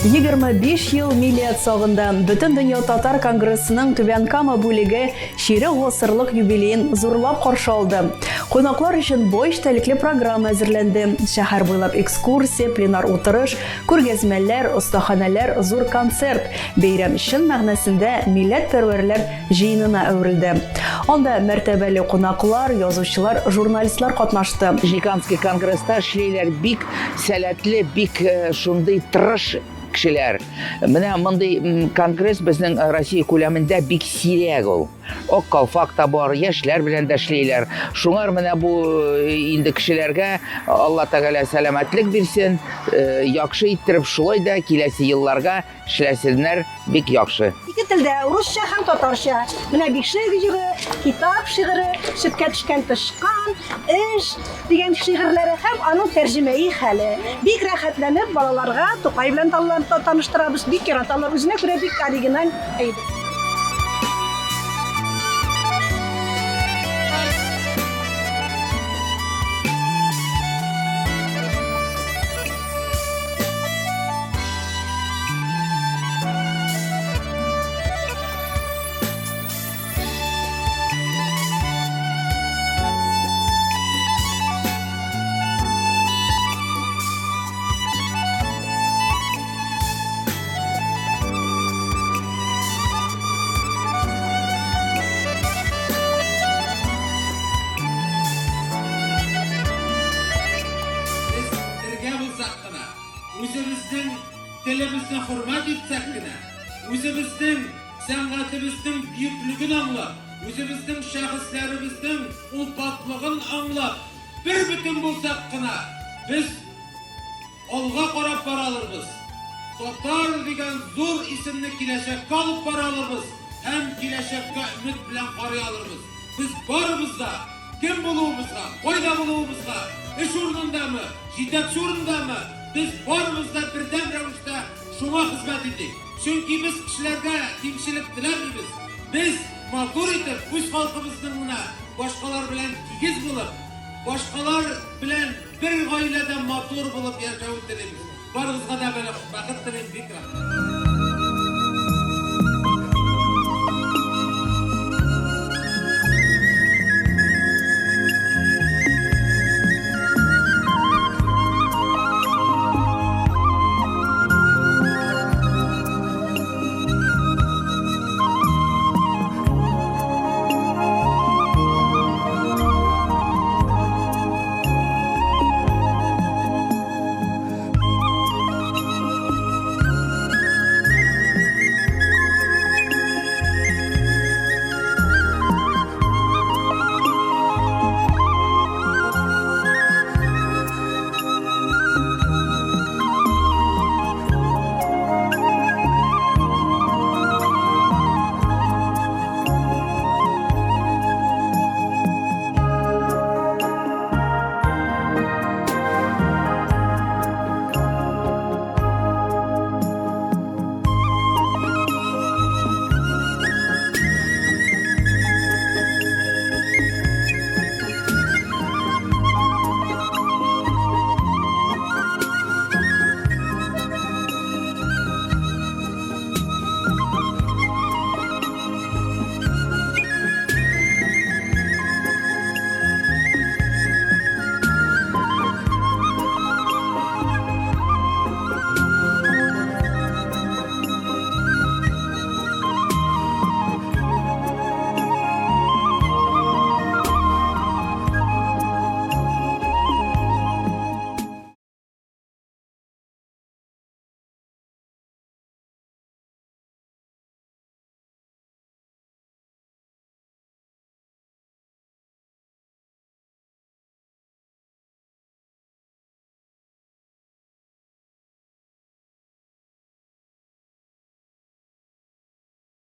25 ел милләт сагында Бөтен дөнья татар конгрессының Түбән Кама бүлеге ширек гасырлык юбилеен зурлап каршы алды. Кунаклар өчен бай эчтәлекле программа әзерләнде. Шәһәр буйлап экскурсия, пленар утырыш, күргәзмәләр, остаханәләр, зур концерт. Бәйрәм чын мәгънәсендә милләтпәрвәрләр җыенына әверелде. Анда мәртәбәле кунаклар, язучылар, журналистлар катнашты. Гигантский конгресста эшләйләр бик сәләтле, бик шундый тырыш кешеләр. Менә мондый конгресс безнең Россия күләмендә бик сирәк ул. Ак калфакта бар, яшьләр белән дә эшләйләр. Шуңар менә бу инде кешеләргә Алла Тәгалә сәламәтлек бирсен, яхшы иттереп шулай да киләсе елларга эшләсеннәр бик яхшы. Ике телдә, урысча һәм татарча. Менә бик шигыры, китап шигыры, сөткә төшкән тышкан, эш дигән шигырьләре һәм аның тәрҗемәи хәле. Бик рәхәтләнеп балаларга Тукай белән таныштырабыз. Бик яраталар, үзенә күрә бик оригиналь әйбер. Үзебезнең телебезне хөрмәт итсәк кенә, үзебезнең сәнгатебезнең бөеклеген аңлап, үзебезнең шәхесләребезнең улпатлыгын аңлап, бер бөтен булсак кына, без алга карап бара алырбыз. Татар дигән зур исемне киләчәккә алып бара алырбыз һәм киләчәккә өмет белән карый алырбыз. Без барыбыз да кем булуыбызга, кайда булуыбызга, эш урынындамы, җитәкче урындамы, biz barımızda birden rəvişdə şuna xizmət etdik. Çünki biz kişilərə kimçilik diləmirik. Biz mağdur edib, öz xalqımızın başqalar bilən tigiz bulub, başqalar bilən bir ailədə mağdur bulub yaşayıb dilimiz. Barımızға da belə bəxət diləyim, bik rəhmət.